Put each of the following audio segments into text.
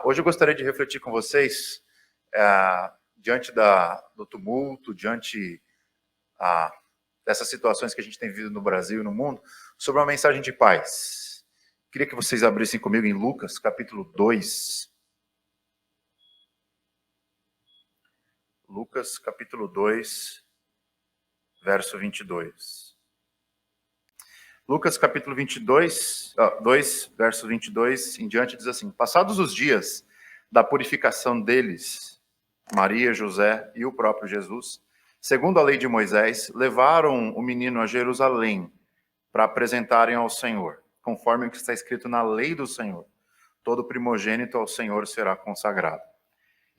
Hoje eu gostaria de refletir com vocês, diante do tumulto, diante dessas situações que a gente tem vivido no Brasil e no mundo, sobre uma mensagem de paz. Queria que vocês abrissem comigo em Lucas, capítulo 2. Lucas, capítulo 2, verso 22. Lucas, capítulo 2, verso 22 em diante, diz assim: Passados os dias da purificação deles, Maria, José e o próprio Jesus, segundo a lei de Moisés, levaram o menino a Jerusalém para apresentarem ao Senhor, conforme o que está escrito na lei do Senhor. Todo primogênito ao Senhor será consagrado.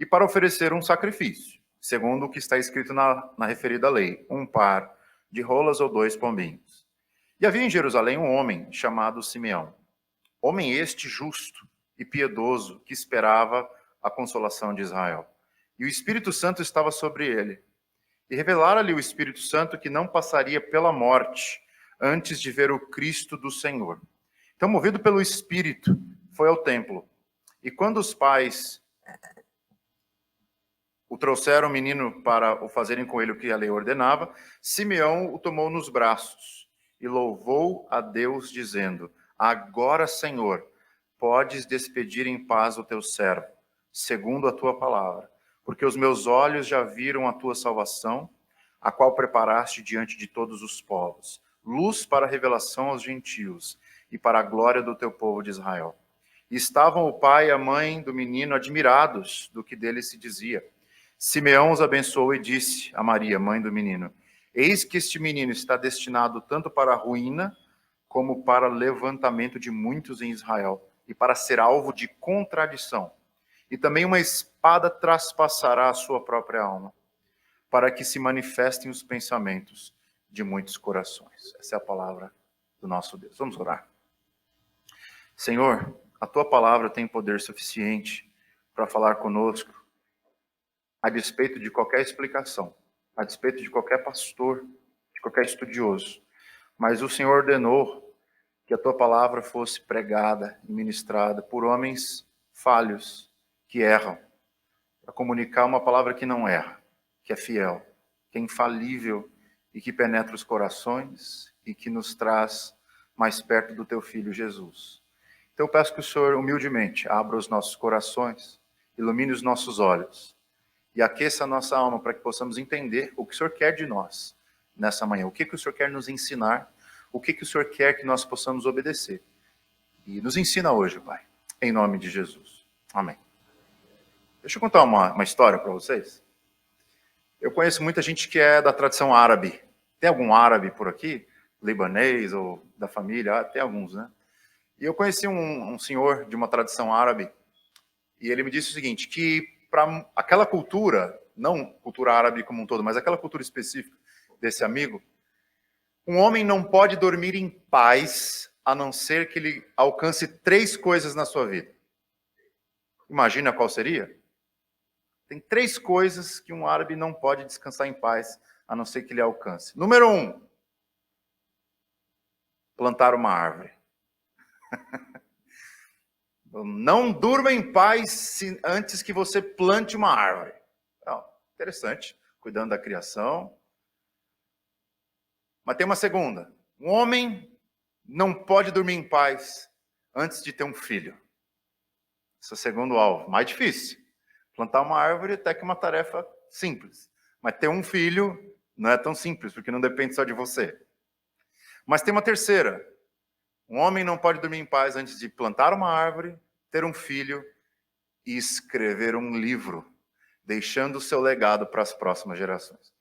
E para oferecer um sacrifício, segundo o que está escrito na referida lei, um par de rolas ou 2 pombinhos. E havia em Jerusalém um homem chamado Simeão, homem este justo e piedoso, que esperava a consolação de Israel. E o Espírito Santo estava sobre ele. E revelara-lhe o Espírito Santo que não passaria pela morte antes de ver o Cristo do Senhor. Então, movido pelo Espírito, foi ao templo. E quando os pais o trouxeram o menino para o fazerem com ele o que a lei ordenava, Simeão o tomou nos braços e louvou a Deus, dizendo: Agora, Senhor, podes despedir em paz o teu servo, segundo a tua palavra, porque os meus olhos já viram a tua salvação, a qual preparaste diante de todos os povos, luz para a revelação aos gentios e para a glória do teu povo de Israel. E estavam o pai e a mãe do menino admirados do que dele se dizia. Simeão os abençoou e disse a Maria, mãe do menino: Eis que este menino está destinado tanto para a ruína, como para levantamento de muitos em Israel, e para ser alvo de contradição. E também uma espada traspassará a sua própria alma, para que se manifestem os pensamentos de muitos corações. Essa é a palavra do nosso Deus. Vamos orar. Senhor, a tua palavra tem poder suficiente para falar conosco, a despeito de qualquer explicação, a despeito de qualquer pastor, de qualquer estudioso. Mas o Senhor ordenou que a tua palavra fosse pregada e ministrada por homens falhos, que erram, para comunicar uma palavra que não erra, que é fiel, que é infalível e que penetra os corações e que nos traz mais perto do teu Filho Jesus. Então eu peço que o Senhor humildemente abra os nossos corações, ilumine os nossos olhos e aqueça a nossa alma para que possamos entender o que o Senhor quer de nós nessa manhã, o que o Senhor quer nos ensinar, o que o Senhor quer que nós possamos obedecer. E nos ensina hoje, Pai, em nome de Jesus. Amém. Deixa eu contar uma história para vocês. Eu conheço muita gente que é da tradição árabe. Tem algum árabe por aqui? Libanês ou da família? Tem alguns, né? E eu conheci um senhor de uma tradição árabe, e ele me disse o seguinte, que para aquela cultura, não cultura árabe como um todo, mas aquela cultura específica desse amigo, um homem não pode dormir em paz a não ser que ele alcance 3 coisas na sua vida. Imagina qual seria? Tem 3 coisas que um árabe não pode descansar em paz a não ser que ele alcance. Número 1, plantar uma árvore. Não durma em paz antes que você plante uma árvore. Interessante, cuidando da criação. Mas tem uma segunda. Um homem não pode dormir em paz antes de ter um filho. Esse é o segundo alvo. Mais difícil. Plantar uma árvore até que é uma tarefa simples. Mas ter um filho não é tão simples, porque não depende só de você. Mas tem uma terceira. Um homem não pode dormir em paz antes de plantar uma árvore, ter um filho e escrever um livro, deixando o seu legado para as próximas gerações.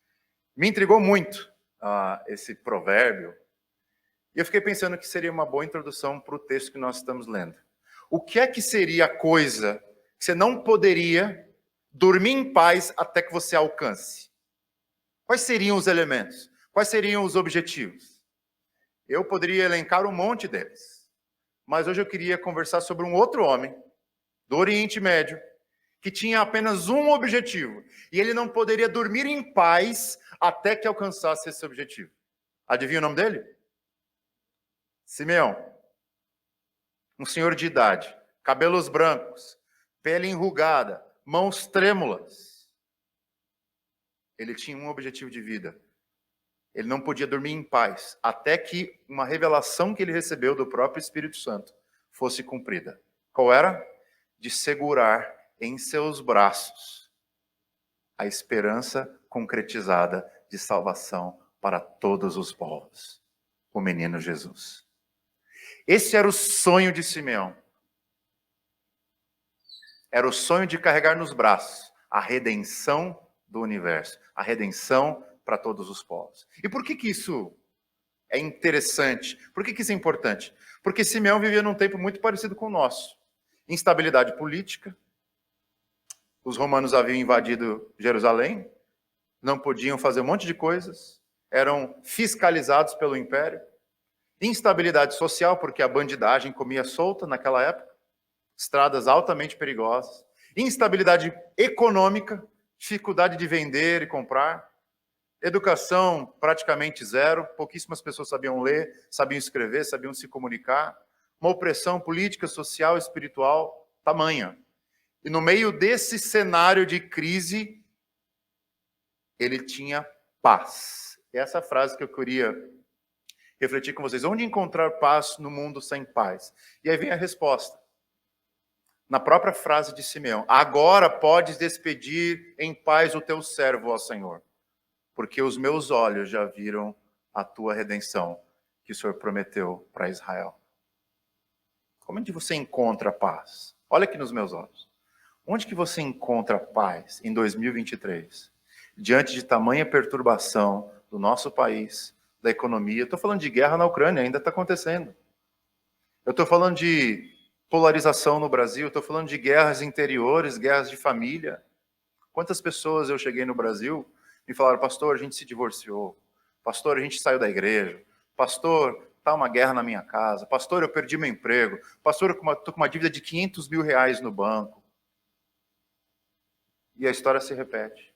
Me intrigou muito esse provérbio, e eu fiquei pensando que seria uma boa introdução para o texto que nós estamos lendo. O que é que seria a coisa que você não poderia dormir em paz até que você alcance? Quais seriam os elementos? Quais seriam os objetivos? Eu poderia elencar um monte deles, mas hoje eu queria conversar sobre um outro homem do Oriente Médio que tinha apenas um objetivo, e ele não poderia dormir em paz até que alcançasse esse objetivo. Adivinha o nome dele? Simeão. Um senhor de idade, cabelos brancos, pele enrugada, mãos trêmulas. Ele tinha um objetivo de vida. Ele não podia dormir em paz, até que uma revelação que ele recebeu do próprio Espírito Santo fosse cumprida. Qual era? De segurar em seus braços a esperança concretizada de salvação para todos os povos, o menino Jesus. Esse era o sonho de Simeão. Era o sonho de carregar nos braços a redenção do universo, a redenção para todos os povos. E por que isso é interessante? Por que isso é importante? Porque Simeão vivia num tempo muito parecido com o nosso. Instabilidade política. Os romanos haviam invadido Jerusalém, não podiam fazer um monte de coisas, eram fiscalizados pelo império. Instabilidade social, porque a bandidagem comia solta naquela época, estradas altamente perigosas. Instabilidade econômica, dificuldade de vender e comprar. Educação praticamente zero, pouquíssimas pessoas sabiam ler, sabiam escrever, sabiam se comunicar. Uma opressão política, social, espiritual, tamanha. E no meio desse cenário de crise, ele tinha paz. Essa frase que eu queria refletir com vocês. Onde encontrar paz no mundo sem paz? E aí vem a resposta. Na própria frase de Simeão. Agora podes despedir em paz o teu servo, ó Senhor, porque os meus olhos já viram a tua redenção que o Senhor prometeu para Israel. Como é que você encontra paz? Olha aqui nos meus olhos. Onde que você encontra paz em 2023? Diante de tamanha perturbação do nosso país, da economia. Eu estou falando de guerra na Ucrânia, ainda está acontecendo. Eu estou falando de polarização no Brasil, eu estou falando de guerras interiores, guerras de família. Quantas pessoas eu cheguei no Brasil e falaram, pastor, a gente se divorciou. Pastor, a gente saiu da igreja. Pastor, está uma guerra na minha casa. Pastor, eu perdi meu emprego. Pastor, eu estou com uma dívida de 500 mil reais no banco. E a história se repete.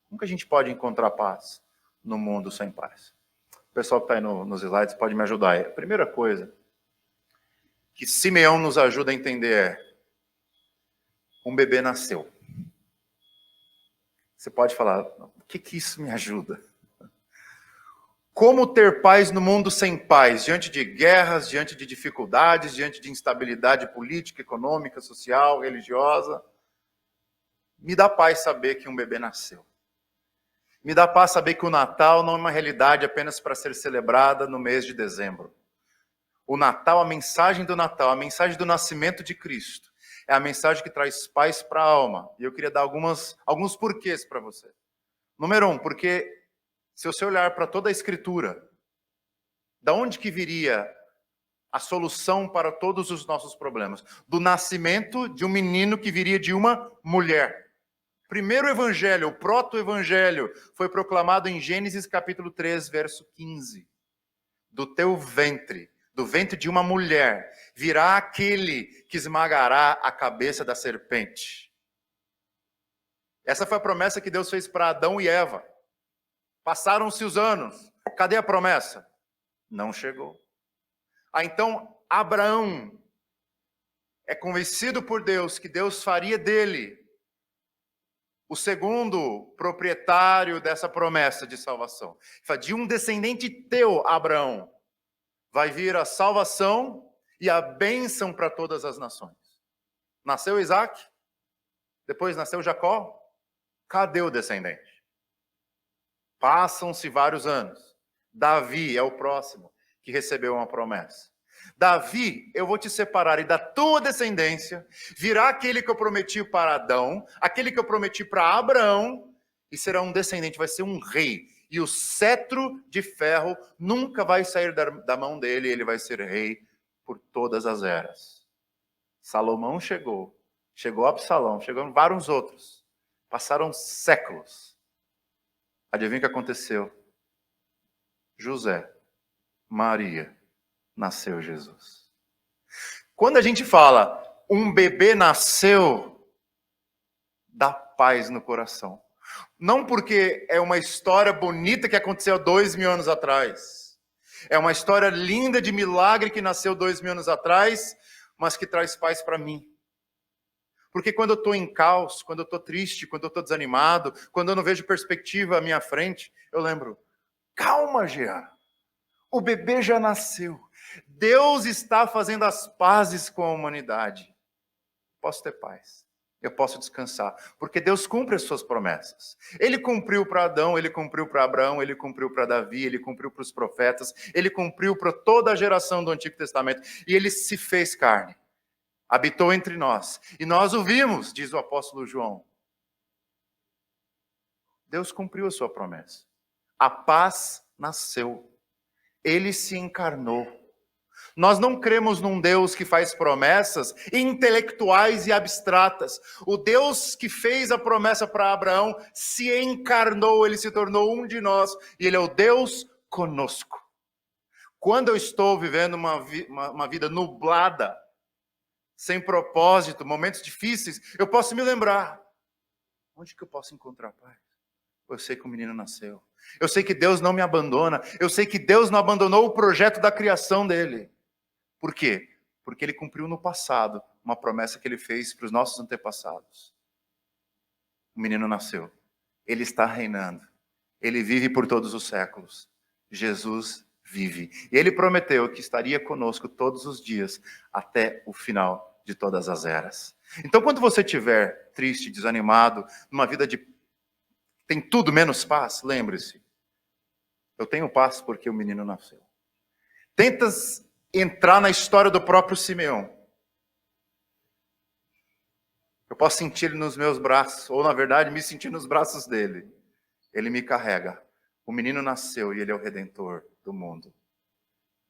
Como que a gente pode encontrar paz no mundo sem paz? O pessoal que está aí nos slides pode me ajudar aí. A primeira coisa que Simeão nos ajuda a entender é: um bebê nasceu. Você pode falar, o que isso me ajuda? Como ter paz no mundo sem paz, diante de guerras, diante de dificuldades, diante de instabilidade política, econômica, social, religiosa? Me dá paz saber que um bebê nasceu. Me dá paz saber que o Natal não é uma realidade apenas para ser celebrada no mês de dezembro. O Natal, a mensagem do Natal, a mensagem do nascimento de Cristo, é a mensagem que traz paz para a alma. E eu queria dar alguns porquês para você. Número 1, porque se você olhar para toda a Escritura, da onde que viria a solução para todos os nossos problemas? Do nascimento de um menino que viria de uma mulher. O primeiro evangelho, o proto-evangelho, foi proclamado em Gênesis capítulo 3, verso 15. Do teu ventre, do ventre de uma mulher, virá aquele que esmagará a cabeça da serpente. Essa foi a promessa que Deus fez para Adão e Eva. Passaram-se os anos. Cadê a promessa? Não chegou. Então, Abraão é convencido por Deus que Deus faria dele o segundo proprietário dessa promessa de salvação. De um descendente teu, Abraão, vai vir a salvação e a bênção para todas as nações. Nasceu Isaac, depois nasceu Jacó. Cadê o descendente? Passam-se vários anos. Davi é o próximo que recebeu uma promessa. Davi, eu vou te separar e da tua descendência virá aquele que eu prometi para Adão, aquele que eu prometi para Abraão, e será um descendente, vai ser um rei. E o cetro de ferro nunca vai sair da mão dele, ele vai ser rei por todas as eras. Salomão chegou Absalão, chegaram vários outros. Passaram séculos. Adivinha o que aconteceu? José, Maria, nasceu Jesus. Quando a gente fala, um bebê nasceu, dá paz no coração. Não porque é uma história bonita que aconteceu 2000 anos atrás. É uma história linda de milagre que nasceu 2000 anos atrás, mas que traz paz para mim. Porque quando eu estou em caos, quando eu estou triste, quando eu estou desanimado, quando eu não vejo perspectiva à minha frente, eu lembro, calma, Jean, o bebê já nasceu. Deus está fazendo as pazes com a humanidade. Posso ter paz. Eu posso descansar, porque Deus cumpre as suas promessas. Ele cumpriu para Adão, ele cumpriu para Abraão, ele cumpriu para Davi, ele cumpriu para os profetas, ele cumpriu para toda a geração do Antigo Testamento, e ele se fez carne, habitou entre nós, e nós o vimos, diz o apóstolo João. Deus cumpriu a sua promessa. A paz nasceu, ele se encarnou. Nós não cremos num Deus que faz promessas intelectuais e abstratas. O Deus que fez a promessa para Abraão se encarnou, ele se tornou um de nós, e ele é o Deus conosco. Quando eu estou vivendo uma vida nublada, sem propósito, momentos difíceis, eu posso me lembrar, onde que eu posso encontrar paz? Eu sei que o menino nasceu. Eu sei que Deus não me abandona. Eu sei que Deus não abandonou o projeto da criação dele. Por quê? Porque ele cumpriu no passado uma promessa que ele fez para os nossos antepassados. O menino nasceu. Ele está reinando. Ele vive por todos os séculos. Jesus vive. E ele prometeu que estaria conosco todos os dias até o final de todas as eras. Então, quando você estiver triste, desanimado, numa vida de tem tudo menos paz, lembre-se. Eu tenho paz porque o menino nasceu. Tenta entrar na história do próprio Simeão. Eu posso sentir ele nos meus braços, ou na verdade me sentir nos braços dele. Ele me carrega. O menino nasceu e ele é o redentor do mundo.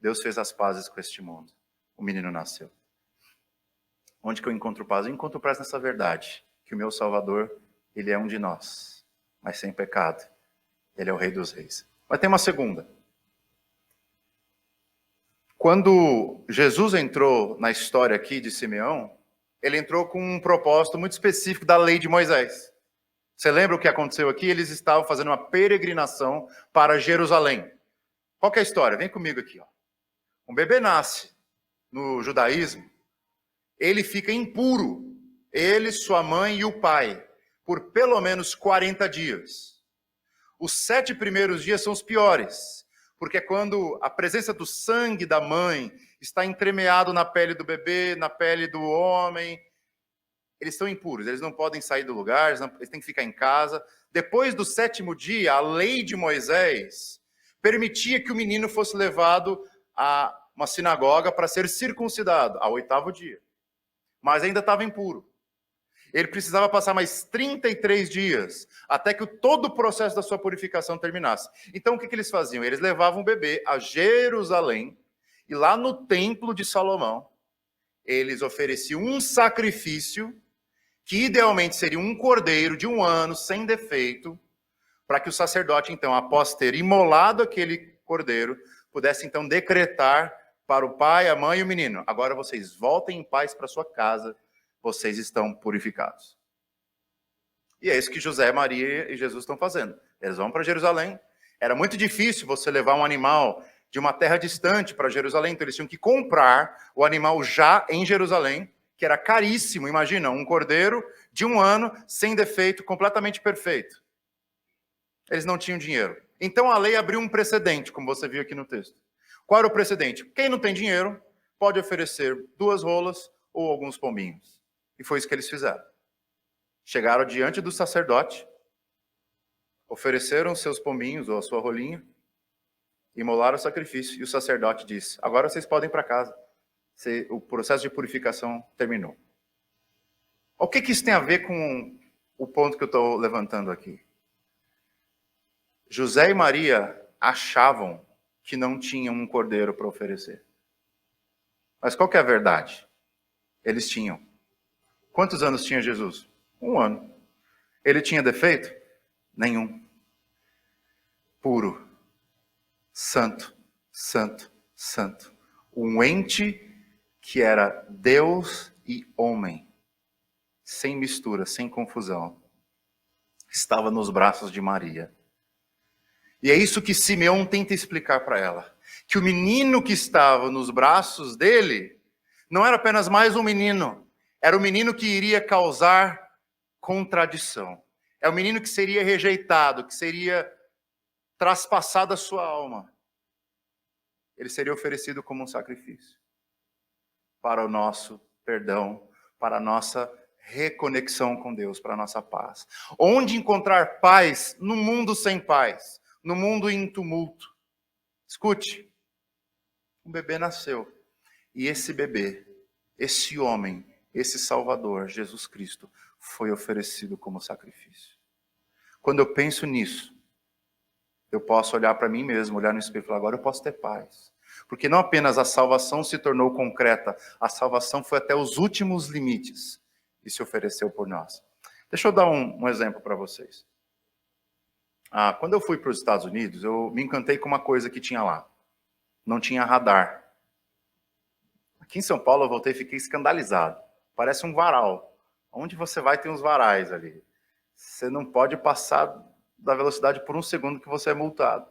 Deus fez as pazes com este mundo. O menino nasceu. Onde que eu encontro paz? Eu encontro paz nessa verdade, que o meu Salvador, ele é um de nós, mas sem pecado. Ele é o Rei dos Reis. Mas tem uma segunda. Quando Jesus entrou na história aqui de Simeão, ele entrou com um propósito muito específico da lei de Moisés. Você lembra o que aconteceu aqui? Eles estavam fazendo uma peregrinação para Jerusalém. Qual que é a história? Vem comigo aqui. Ó. Um bebê nasce no judaísmo, ele fica impuro, ele, sua mãe e o pai, por pelo menos 40 dias. Os 7 primeiros dias são os piores, porque é quando a presença do sangue da mãe está entremeado na pele do bebê, na pele do homem. Eles estão impuros, eles não podem sair do lugar, eles têm que ficar em casa. Depois do 7º dia, a lei de Moisés permitia que o menino fosse levado a uma sinagoga para ser circuncidado, ao 8º dia. Mas ainda estava impuro. Ele precisava passar mais 33 dias, até que todo o processo da sua purificação terminasse. Então, o que eles faziam? Eles levavam o bebê a Jerusalém, e lá no templo de Salomão, eles ofereciam um sacrifício, que idealmente seria um cordeiro de 1 ano, sem defeito, para que o sacerdote, então, após ter imolado aquele cordeiro, pudesse, então, decretar para o pai, a mãe e o menino: agora vocês voltem em paz para sua casa, vocês estão purificados. E é isso que José, Maria e Jesus estão fazendo. Eles vão para Jerusalém. Era muito difícil você levar um animal de uma terra distante para Jerusalém, então eles tinham que comprar o animal já em Jerusalém, que era caríssimo. Imagina, um cordeiro de 1 ano, sem defeito, completamente perfeito. Eles não tinham dinheiro. Então a lei abriu um precedente, como você viu aqui no texto. Qual era o precedente? Quem não tem dinheiro pode oferecer 2 rolas ou alguns pombinhos. E foi isso que eles fizeram. Chegaram diante do sacerdote, ofereceram seus pombinhos ou a sua rolinha, imolaram o sacrifício, e o sacerdote disse: agora vocês podem ir para casa. O processo de purificação terminou. O que isso tem a ver com o ponto que eu estou levantando aqui? José e Maria achavam que não tinham um cordeiro para oferecer. Mas qual que é a verdade? Eles tinham. Quantos anos tinha Jesus? 1 ano. Ele tinha defeito? Nenhum. Puro. Santo, santo, santo. Um ente que era Deus e homem. Sem mistura, sem confusão. Estava nos braços de Maria. E é isso que Simeão tenta explicar para ela. Que o menino que estava nos braços dele não era apenas mais um menino. Era o menino que iria causar contradição. É o menino que seria rejeitado, que seria traspassado a sua alma. Ele seria oferecido como um sacrifício para o nosso perdão, para a nossa reconexão com Deus, para a nossa paz. Onde encontrar paz no mundo sem paz, no mundo em tumulto? Escute, um bebê nasceu. E esse bebê, esse homem, esse Salvador, Jesus Cristo, foi oferecido como sacrifício. Quando eu penso nisso, eu posso olhar para mim mesmo, olhar no espelho e falar, agora eu posso ter paz. Porque não apenas a salvação se tornou concreta, a salvação foi até os últimos limites e se ofereceu por nós. Deixa eu dar um exemplo para vocês. Quando eu fui para os Estados Unidos, eu me encantei com uma coisa que tinha lá. Não tinha radar. Aqui em São Paulo eu voltei e fiquei escandalizado. Parece um varal. Onde você vai tem uns varais ali. Você não pode passar da velocidade por um segundo que você é multado.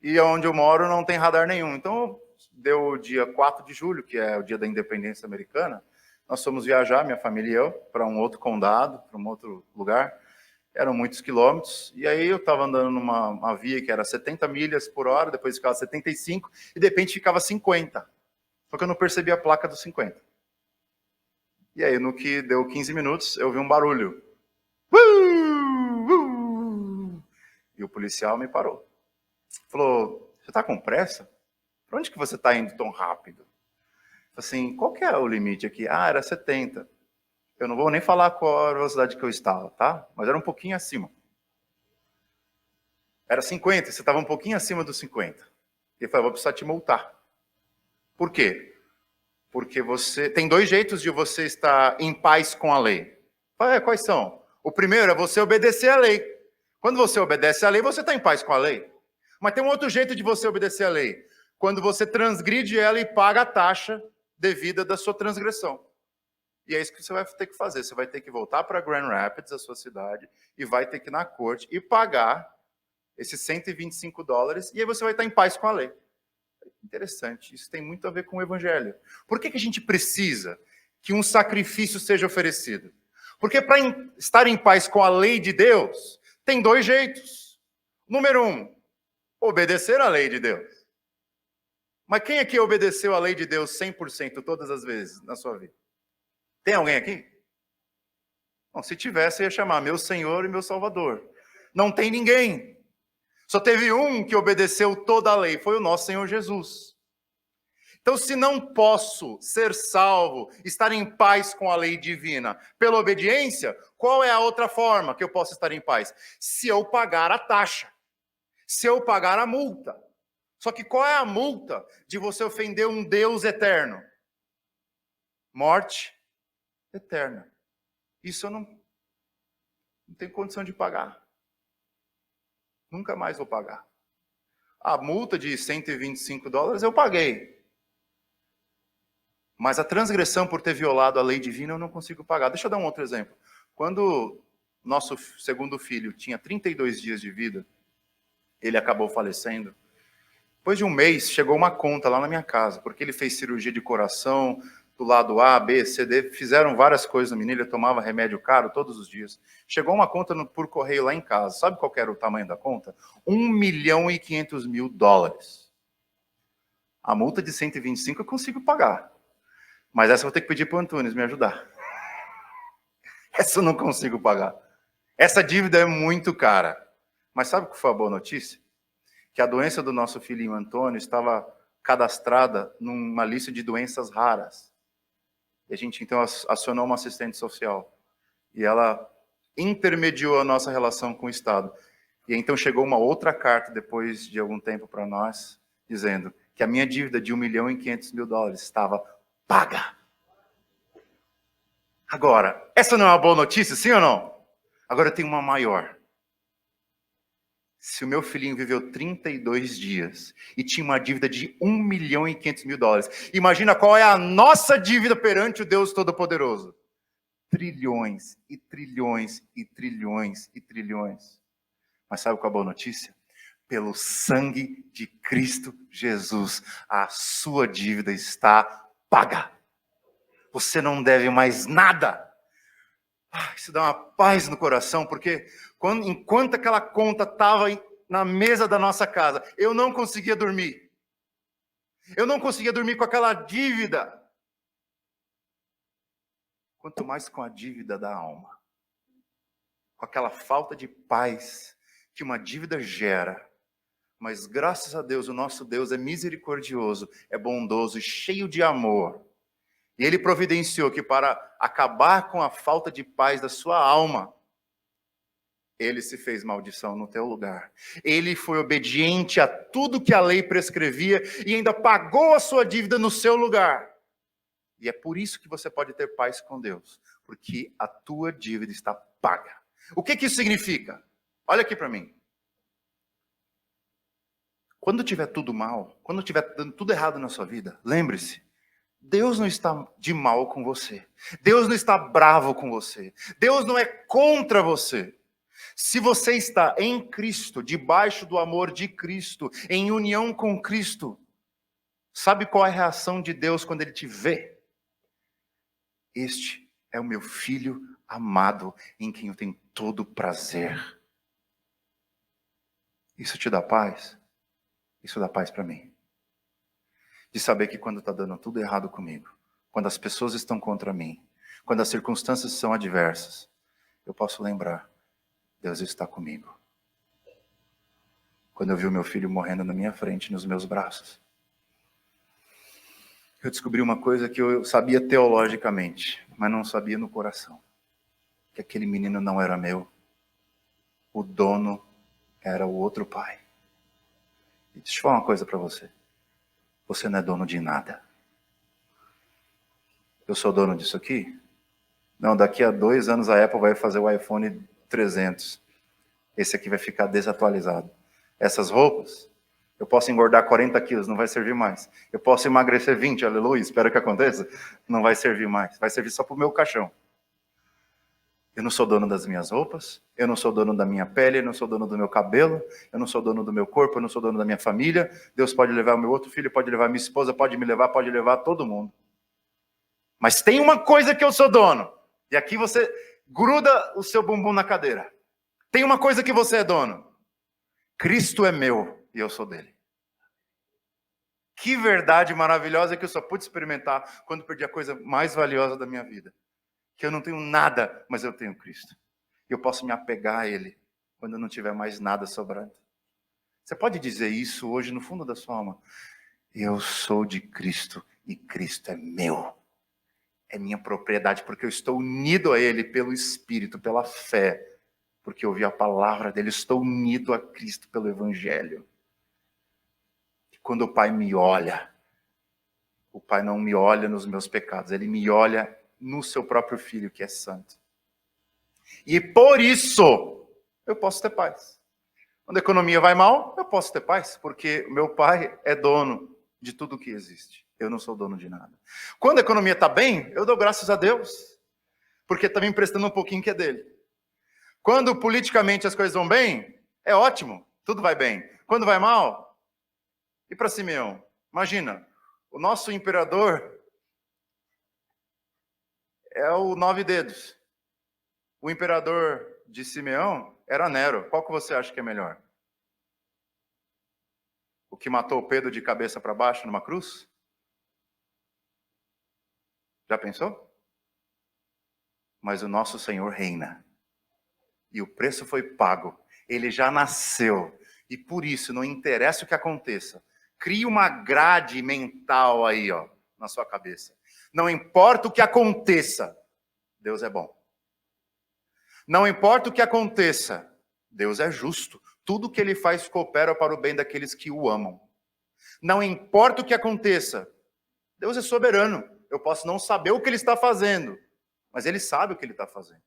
E onde eu moro não tem radar nenhum. Então, deu o dia 4 de julho, que é o dia da independência americana, nós fomos viajar, minha família e eu, para um outro condado, para um outro lugar. Eram muitos quilômetros. E aí eu estava andando numa via que era 70 milhas por hora, depois ficava 75, e de repente ficava 50. Só que eu não percebi a placa dos 50. E aí, no que deu 15 minutos, eu vi um barulho. E o policial me parou. Falou, você está com pressa? Para onde que você está indo tão rápido? Assim, qual que é o limite aqui? Era 70. Eu não vou nem falar qual a velocidade que eu estava, tá? Mas era um pouquinho acima. Era 50, você estava um pouquinho acima dos 50. Ele falou, vou precisar te multar. Por quê? Porque você tem 2 jeitos de você estar em paz com a lei. Quais são? O primeiro é você obedecer à lei. Quando você obedece à lei, você está em paz com a lei. Mas tem um outro jeito de você obedecer à lei. Quando você transgride ela e paga a taxa devida da sua transgressão. E é isso que você vai ter que fazer. Você vai ter que voltar para Grand Rapids, a sua cidade, e vai ter que ir na corte e pagar esses $125, e aí você vai estar em paz com a lei. Interessante, isso tem muito a ver com o evangelho. Por que a gente precisa que um sacrifício seja oferecido? Porque para estar em paz com a lei de Deus, tem 2 jeitos. Número 1, obedecer à lei de Deus. Mas quem aqui obedeceu à lei de Deus 100% todas as vezes na sua vida? Tem alguém aqui? Bom, se tivesse, eu ia chamar meu Senhor e meu Salvador. Não tem ninguém. Só teve um que obedeceu toda a lei, foi o nosso Senhor Jesus. Então, se não posso ser salvo, estar em paz com a lei divina pela obediência, qual é a outra forma que eu posso estar em paz? Se eu pagar a taxa, se eu pagar a multa. Só que qual é a multa de você ofender um Deus eterno? Morte eterna. Isso eu não tenho condição de pagar. Nunca mais vou pagar. A multa de $125 eu paguei. Mas a transgressão por ter violado a lei divina eu não consigo pagar. Deixa eu dar um outro exemplo. Quando nosso segundo filho tinha 32 dias de vida, ele acabou falecendo. Depois de um mês, chegou uma conta lá na minha casa, porque ele fez cirurgia de coração, do lado A, B, C, D, fizeram várias coisas no menino, ele tomava remédio caro todos os dias. Chegou uma conta por correio lá em casa. Sabe qual era o tamanho da conta? $1.500.000. A multa de 125 eu consigo pagar. Mas essa eu vou ter que pedir para o Antunes me ajudar. Essa eu não consigo pagar. Essa dívida é muito cara. Mas sabe o que foi a boa notícia? Que a doença do nosso filhinho Antônio estava cadastrada numa lista de doenças raras. E a gente, então, acionou uma assistente social. E ela intermediou a nossa relação com o Estado. E então chegou uma outra carta, depois de algum tempo para nós, dizendo que a minha dívida de $1.500.000 estava paga. Agora, essa não é uma boa notícia, sim ou não? Agora eu tenho uma maior. Se o meu filhinho viveu 32 dias e tinha uma dívida de $1.500.000, imagina qual é a nossa dívida perante o Deus Todo-Poderoso. Trilhões e trilhões e trilhões e trilhões. Mas sabe qual é a boa notícia? Pelo sangue de Cristo Jesus, a sua dívida está paga. Você não deve mais nada. Isso dá uma paz no coração, porque enquanto aquela conta estava na mesa da nossa casa, eu não conseguia dormir. Eu não conseguia dormir com aquela dívida. Quanto mais com a dívida da alma. Com aquela falta de paz que uma dívida gera. Mas graças a Deus, o nosso Deus é misericordioso, é bondoso e cheio de amor. E Ele providenciou que para acabar com a falta de paz da sua alma, Ele se fez maldição no teu lugar. Ele foi obediente a tudo que a lei prescrevia e ainda pagou a sua dívida no seu lugar. E é por isso que você pode ter paz com Deus, porque a tua dívida está paga. O que isso significa? Olha aqui para mim. Quando tiver tudo mal, quando tiver dando tudo errado na sua vida, lembre-se, Deus não está de mal com você. Deus não está bravo com você. Deus não é contra você. Se você está em Cristo, debaixo do amor de Cristo, em união com Cristo, sabe qual é a reação de Deus quando Ele te vê? Este é o meu filho amado, em quem eu tenho todo prazer. Isso te dá paz? Isso dá paz para mim. De saber que quando está dando tudo errado comigo, quando as pessoas estão contra mim, quando as circunstâncias são adversas, eu posso lembrar, Deus está comigo. Quando eu vi o meu filho morrendo na minha frente, nos meus braços, eu descobri uma coisa que eu sabia teologicamente, mas não sabia no coração. Que aquele menino não era meu. O dono era o outro pai. E deixa eu falar uma coisa para você. Você não é dono de nada. Eu sou dono disso aqui? Não, daqui a 2 anos a Apple vai fazer o iPhone 300. Esse aqui vai ficar desatualizado. Essas roupas, eu posso engordar 40 quilos, não vai servir mais. Eu posso emagrecer 20, aleluia, espero que aconteça. Não vai servir mais, vai servir só para o meu caixão. Eu não sou dono das minhas roupas, eu não sou dono da minha pele, eu não sou dono do meu cabelo, eu não sou dono do meu corpo, eu não sou dono da minha família. Deus pode levar o meu outro filho, pode levar a minha esposa, pode me levar, pode levar todo mundo. Mas tem uma coisa que eu sou dono. E aqui você gruda o seu bumbum na cadeira. Tem uma coisa que você é dono. Cristo é meu e eu sou dele. Que verdade maravilhosa que eu só pude experimentar quando perdi a coisa mais valiosa da minha vida. Que eu não tenho nada, mas eu tenho Cristo. E eu posso me apegar a Ele quando eu não tiver mais nada sobrando. Você pode dizer isso hoje no fundo da sua alma? Eu sou de Cristo e Cristo é meu. É minha propriedade porque eu estou unido a Ele pelo Espírito, pela fé. Porque eu ouvi a palavra dele, estou unido a Cristo pelo Evangelho. E quando o Pai me olha, o Pai não me olha nos meus pecados, Ele me olha no seu próprio Filho, que é santo. E por isso, eu posso ter paz. Quando a economia vai mal, eu posso ter paz, porque o meu Pai é dono de tudo que existe. Eu não sou dono de nada. Quando a economia está bem, eu dou graças a Deus, porque está me emprestando um pouquinho que é dele. Quando politicamente as coisas vão bem, é ótimo, tudo vai bem. Quando vai mal, e para Simeão? Imagina, o nosso imperador é o 9 dedos. O imperador de Simeão era Nero. Qual que você acha que é melhor? O que matou Pedro de cabeça para baixo numa cruz? Já pensou? Mas o nosso Senhor reina. E o preço foi pago. Ele já nasceu. E por isso, não interessa o que aconteça. Crie uma grade mental aí, ó, na sua cabeça. Não importa o que aconteça, Deus é bom. Não importa o que aconteça, Deus é justo. Tudo que Ele faz coopera para o bem daqueles que o amam. Não importa o que aconteça, Deus é soberano. Eu posso não saber o que Ele está fazendo, mas Ele sabe o que Ele está fazendo.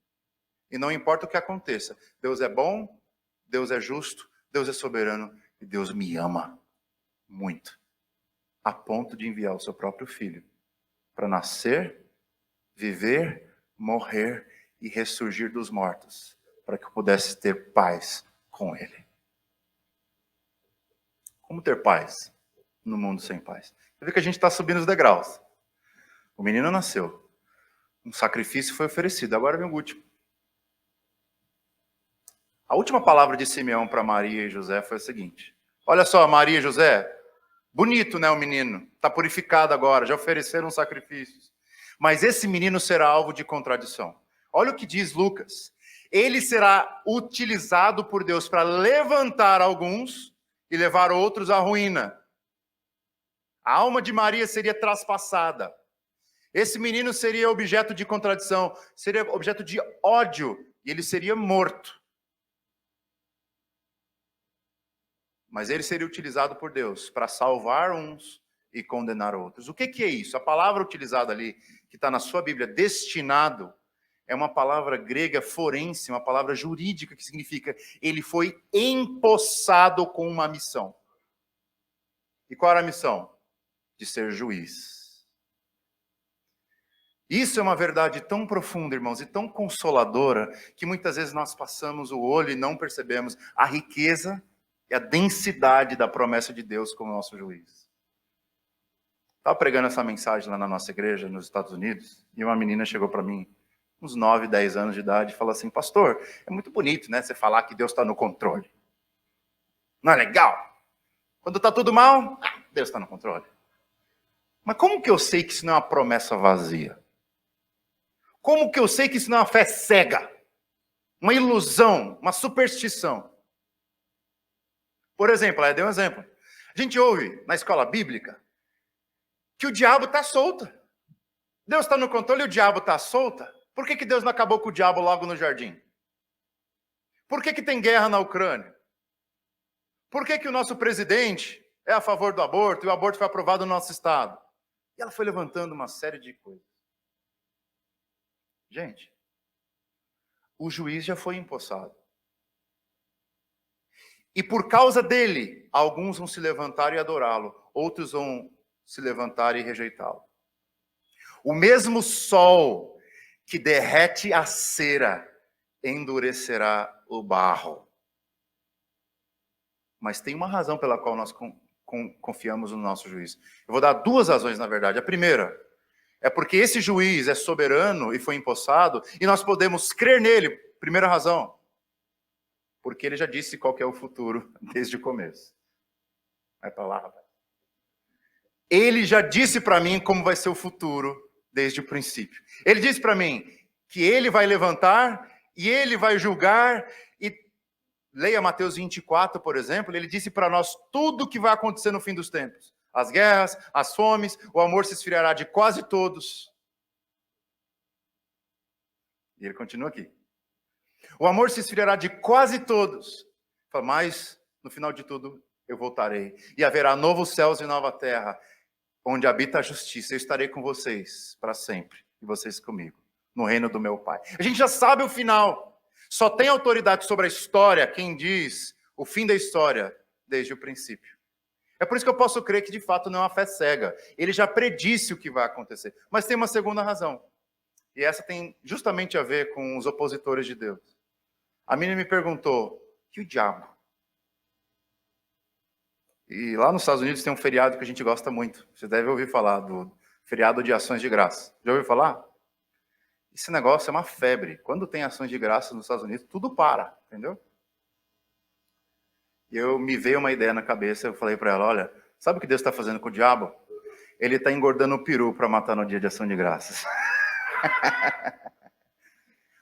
E não importa o que aconteça, Deus é bom, Deus é justo, Deus é soberano e Deus me ama muito, a ponto de enviar o seu próprio filho para nascer, viver, morrer e ressurgir dos mortos, para que eu pudesse ter paz com Ele. Como ter paz no mundo sem paz? Você vê que a gente está subindo os degraus. O menino nasceu, Um sacrifício foi oferecido. Agora vem o último. A última palavra de Simeão para Maria e José foi a seguinte: olha só, Maria e José, bonito, né, o menino? Está purificado agora, já ofereceram sacrifícios. Mas esse menino será alvo de contradição. Olha o que diz Lucas. Ele será utilizado por Deus para levantar alguns e levar outros à ruína. A alma de Maria seria traspassada. Esse menino seria objeto de contradição, seria objeto de ódio, e ele seria morto. Mas ele seria utilizado por Deus para salvar uns e condenar outros. O que é isso? A palavra utilizada ali, que está na sua Bíblia, destinado, é uma palavra grega forense, uma palavra jurídica, que significa ele foi empossado com uma missão. E qual era a missão? De ser juiz. Isso é uma verdade tão profunda, irmãos, e tão consoladora, que muitas vezes nós passamos o olho e não percebemos a riqueza e a densidade da promessa de Deus como nosso juiz. Estava pregando essa mensagem lá na nossa igreja, nos Estados Unidos, e uma menina chegou para mim, uns 9, 10 anos de idade, e falou assim: pastor, é muito bonito, né, você falar que Deus está no controle. Não é legal? Quando está tudo mal, Deus está no controle. Mas como que eu sei que isso não é uma promessa vazia? Como que eu sei que isso não é uma fé cega? Uma ilusão, uma superstição? Por exemplo, eu dei um exemplo. A gente ouve na escola bíblica que o diabo está solto. Deus está no controle e o diabo está solto. Por que Deus não acabou com o diabo logo no jardim? Por que tem guerra na Ucrânia? Por que o nosso presidente é a favor do aborto e o aborto foi aprovado no nosso estado? E ela foi levantando uma série de coisas. Gente, o juiz já foi empossado. E por causa dele, alguns vão se levantar e adorá-lo, outros vão se levantar e rejeitá-lo. O mesmo sol que derrete a cera endurecerá o barro. Mas tem uma razão pela qual nós confiamos no nosso juiz. Eu vou dar 2 razões, na verdade. A primeira é porque esse juiz é soberano e foi empossado, e nós podemos crer nele. Primeira razão. Porque ele já disse qual que é o futuro desde o começo. Vai para lá, rapaz. Ele já disse para mim como vai ser o futuro desde o princípio. Ele disse para mim que ele vai levantar e ele vai julgar. E leia Mateus 24, por exemplo, ele disse para nós tudo o que vai acontecer no fim dos tempos. As guerras, as fomes, o amor se esfriará de quase todos. E ele continua aqui. O amor se esfriará de quase todos. Mas, no final de tudo, eu voltarei. E haverá novos céus e nova terra, onde habita a justiça. Eu estarei com vocês para sempre. E vocês comigo, no reino do meu Pai. A gente já sabe o final. Só tem autoridade sobre a história quem diz o fim da história desde o princípio. É por isso que eu posso crer que, de fato, não é uma fé cega. Ele já predisse o que vai acontecer. Mas tem uma segunda razão. E essa tem justamente a ver com os opositores de Deus. A menina me perguntou: que o diabo? E lá nos Estados Unidos tem um feriado que a gente gosta muito. Você deve ouvir falar do feriado de ações de graça. Já ouviu falar? Esse negócio é uma febre. Quando tem ações de graça nos Estados Unidos, tudo para, entendeu? E me veio uma ideia na cabeça, eu falei para ela: olha, sabe o que Deus está fazendo com o diabo? Ele está engordando o peru para matar no dia de ação de graças.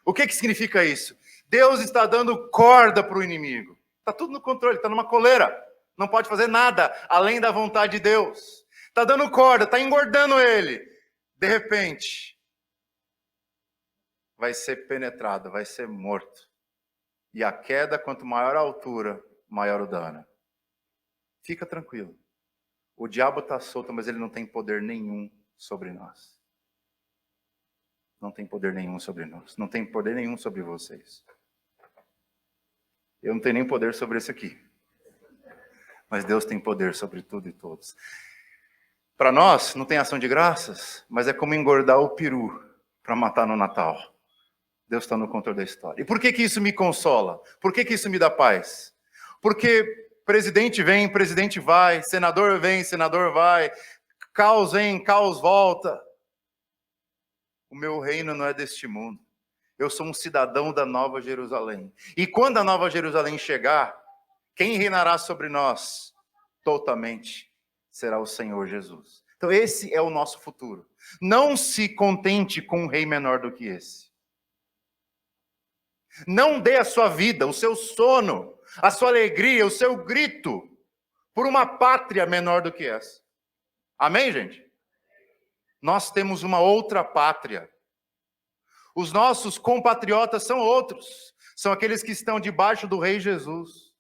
O que significa isso? Deus está dando corda para o inimigo. Está tudo no controle, está numa coleira. Não pode fazer nada além da vontade de Deus. Está dando corda, está engordando ele. De repente, vai ser penetrado, vai ser morto. E a queda, quanto maior a altura, maior o dano. Fica tranquilo. O diabo está solto, mas ele não tem poder nenhum sobre nós. Não tem poder nenhum sobre nós. Não tem poder nenhum sobre vocês. Eu não tenho nem poder sobre esse aqui. Mas Deus tem poder sobre tudo e todos. Para nós, não tem ação de graças, mas é como engordar o peru para matar no Natal. Deus está no controle da história. E por que isso me consola? Por que isso me dá paz? Porque presidente vem, presidente vai, senador vem, senador vai, caos vem, caos volta. o meu reino não é deste mundo. Eu sou um cidadão da Nova Jerusalém. E quando a Nova Jerusalém chegar, quem reinará sobre nós totalmente será o Senhor Jesus. Então esse é o nosso futuro. Não se contente com um rei menor do que esse. Não dê a sua vida, o seu sono, a sua alegria, o seu grito por uma pátria menor do que essa. Amém, gente? Nós temos uma outra pátria. Os nossos compatriotas são outros. São aqueles que estão debaixo do Rei Jesus.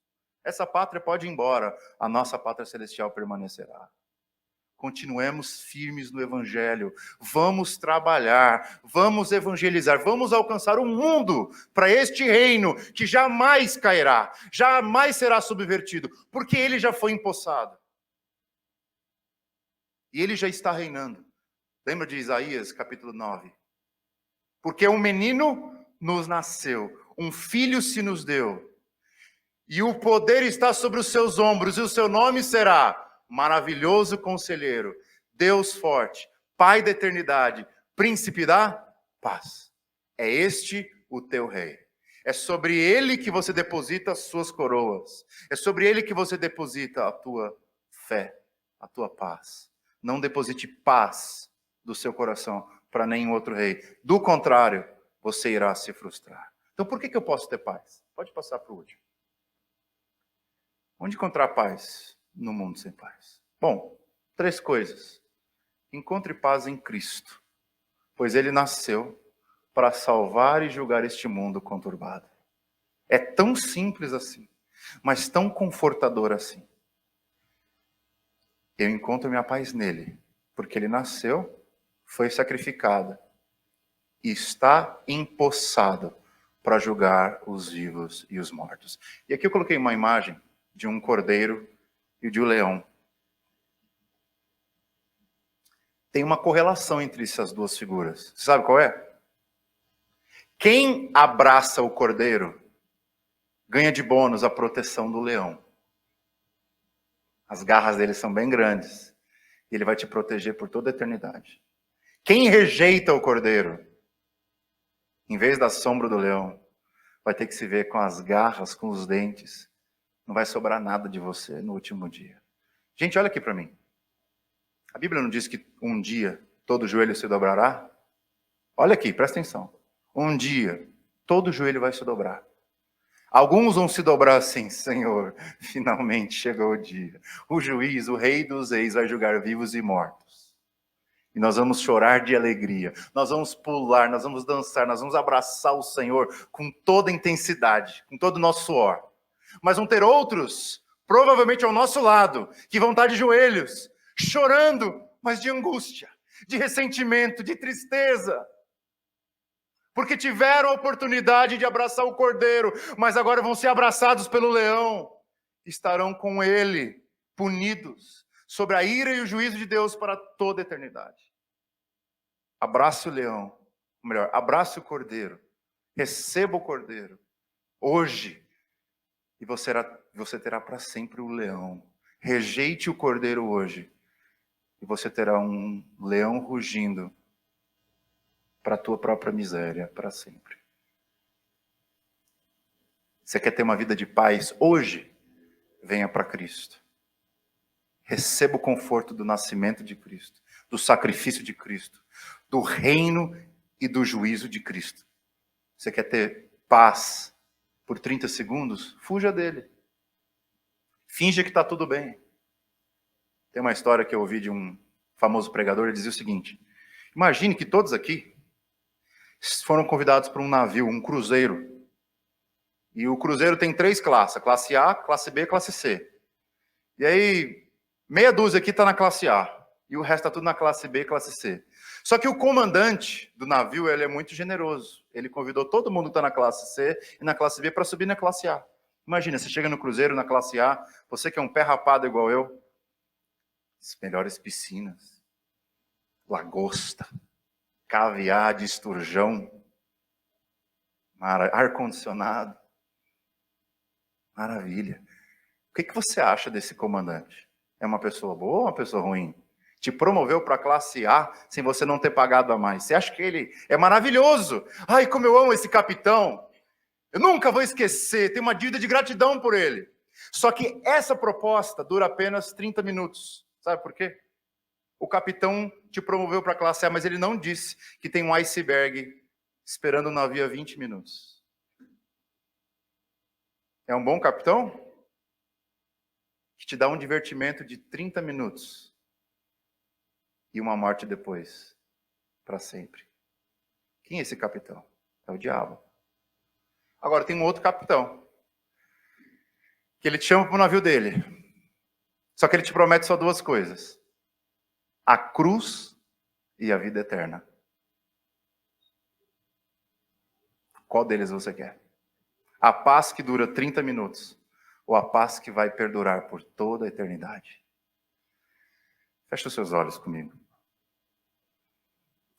Essa pátria pode ir embora. A nossa pátria celestial permanecerá. Continuemos firmes no Evangelho. Vamos trabalhar. Vamos evangelizar. Vamos alcançar o mundo para este reino que jamais cairá. Jamais será subvertido. Porque ele já foi empossado. E ele já está reinando. Lembra de Isaías, capítulo 9? Porque um menino nos nasceu, um filho se nos deu, e o poder está sobre os seus ombros, e o seu nome será Maravilhoso Conselheiro, Deus Forte, Pai da Eternidade, Príncipe da Paz. É este o teu rei. É sobre ele que você deposita as suas coroas. É sobre ele que você deposita a tua fé, a tua paz. Não deposite paz do seu coração para nenhum outro rei. Do contrário, você irá se frustrar. Então por que eu posso ter paz? Pode passar para o último. Onde encontrar paz no mundo sem paz? Bom, 3 coisas. Encontre paz em Cristo, pois ele nasceu para salvar e julgar este mundo conturbado. É tão simples assim, mas tão confortador assim. Eu encontro minha paz nele, porque ele nasceu, foi sacrificado e está empossado para julgar os vivos e os mortos. E aqui eu coloquei uma imagem de um cordeiro e de um leão. Tem uma correlação entre essas duas figuras. Você sabe qual é? Quem abraça o cordeiro ganha de bônus a proteção do leão. As garras dele são bem grandes. E ele vai te proteger por toda a eternidade. Quem rejeita o cordeiro, em vez da sombra do leão, vai ter que se ver com as garras, com os dentes. Não vai sobrar nada de você no último dia. Gente, olha aqui para mim. A Bíblia não diz que um dia todo joelho se dobrará? Olha aqui, presta atenção. Um dia todo joelho vai se dobrar. Alguns vão se dobrar assim: Senhor, finalmente chegou o dia. O juiz, o rei dos reis, vai julgar vivos e mortos. E nós vamos chorar de alegria. Nós vamos pular, nós vamos dançar, nós vamos abraçar o Senhor com toda a intensidade, com todo o nosso suor. Mas vão ter outros, provavelmente ao nosso lado, que vão estar de joelhos, chorando, mas de angústia, de ressentimento, de tristeza. Porque tiveram a oportunidade de abraçar o cordeiro, mas agora vão ser abraçados pelo leão. Estarão com ele, punidos, sobre a ira e o juízo de Deus para toda a eternidade. Abrace o leão, ou melhor, abrace o cordeiro. Receba o cordeiro, hoje, e você terá para sempre o leão. Rejeite o cordeiro hoje, e você terá um leão rugindo para a tua própria miséria, para sempre. Você quer ter uma vida de paz hoje? Venha para Cristo. Receba o conforto do nascimento de Cristo, do sacrifício de Cristo, do reino e do juízo de Cristo. Você quer ter paz por 30 segundos? Fuja dele. Finja que está tudo bem. Tem uma história que eu ouvi de um famoso pregador, ele dizia o seguinte: imagine que todos aqui foram convidados para um navio, um cruzeiro. E o cruzeiro tem 3 classes: classe A, classe B e classe C. E aí, meia dúzia aqui está na classe A. E o resto está tudo na classe B e classe C. Só que o comandante do navio, ele é muito generoso. Ele convidou todo mundo que está na classe C e na classe B para subir na classe A. Imagina, você chega no cruzeiro, na classe A, você que é um pé rapado igual eu, as melhores piscinas, lagosta, caviar de esturjão, ar-condicionado. Maravilha. O que você acha desse comandante? É uma pessoa boa ou uma pessoa ruim? te promoveu para a classe A sem você não ter pagado a mais. Você acha que ele é maravilhoso? Ai, como eu amo esse capitão. Eu nunca vou esquecer, tenho uma dívida de gratidão por ele. Só que essa proposta dura apenas 30 minutos. Sabe por quê? O capitão te promoveu para a classe A, mas ele não disse que tem um iceberg esperando o navio há 20 minutos. É um bom capitão? Que te dá um divertimento de 30 minutos. E uma morte depois, para sempre. Quem é esse capitão? É o diabo. Agora tem um outro capitão, que ele te chama para o navio dele. Só que ele te promete só duas coisas: a cruz e a vida eterna. Qual deles você quer? A paz que dura 30 minutos ou a paz que vai perdurar por toda a eternidade? Feche os seus olhos comigo.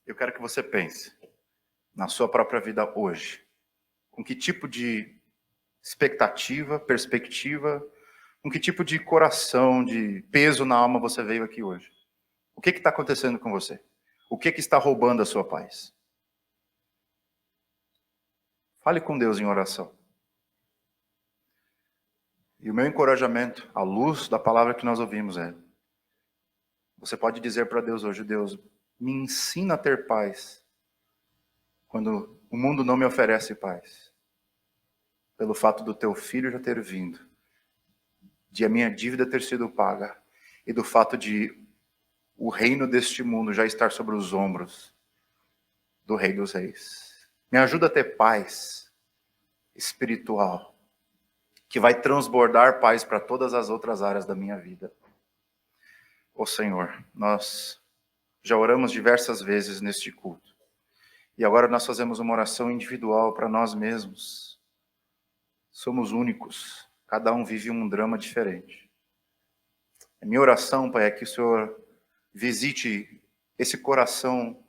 Eu quero que você pense na sua própria vida hoje. Com que tipo de expectativa, perspectiva, com que tipo de coração, de peso na alma você veio aqui hoje? O que está acontecendo com você? O que está roubando a sua paz? Fale com Deus em oração. E o meu encorajamento, à luz da palavra que nós ouvimos, é: você pode dizer para Deus hoje: Deus, me ensina a ter paz quando o mundo não me oferece paz. Pelo fato do teu filho já ter vindo, de a minha dívida ter sido paga, e do fato de o reino deste mundo já estar sobre os ombros do Rei dos Reis. Me ajuda a ter paz espiritual, que vai transbordar paz para todas as outras áreas da minha vida. Ó Senhor, nós já oramos diversas vezes neste culto. E agora nós fazemos uma oração individual para nós mesmos. Somos únicos. Cada um vive um drama diferente. A minha oração, Pai, é que o Senhor visite esse coração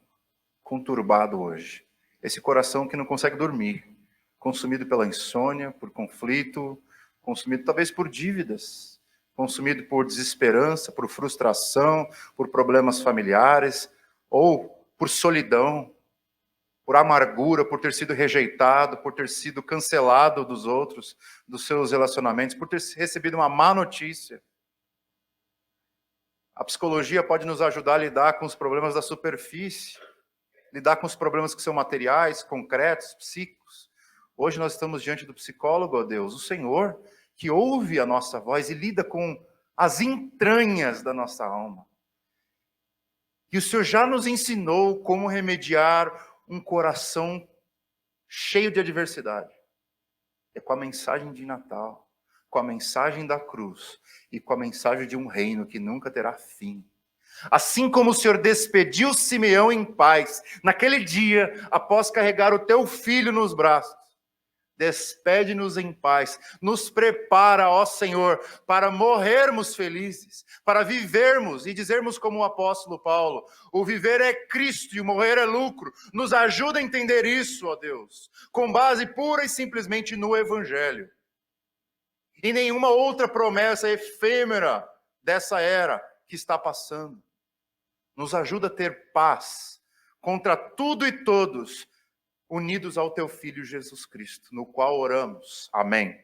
conturbado hoje. Esse coração que não consegue dormir. Consumido pela insônia, por conflito, consumido talvez por dívidas, consumido por desesperança, por frustração, por problemas familiares, ou por solidão, por amargura, por ter sido rejeitado, por ter sido cancelado dos outros, dos seus relacionamentos, por ter recebido uma má notícia. A psicologia pode nos ajudar a lidar com os problemas da superfície, lidar com os problemas que são materiais, concretos, psíquicos. Hoje nós estamos diante do psicólogo, ó Deus, o Senhor, que ouve a nossa voz e lida com as entranhas da nossa alma. E o Senhor já nos ensinou como remediar um coração cheio de adversidade. É com a mensagem de Natal, com a mensagem da cruz e com a mensagem de um reino que nunca terá fim. Assim como o Senhor despediu Simeão em paz, naquele dia, após carregar o teu filho nos braços, despede-nos em paz, nos prepara, ó Senhor, para morrermos felizes, para vivermos e dizermos como o apóstolo Paulo: o viver é Cristo e o morrer é lucro. Nos ajuda a entender isso, ó Deus, com base pura e simplesmente no Evangelho. E nenhuma outra promessa efêmera dessa era que está passando. Nos ajuda a ter paz contra tudo e todos, unidos ao teu Filho Jesus Cristo, no qual oramos. Amém.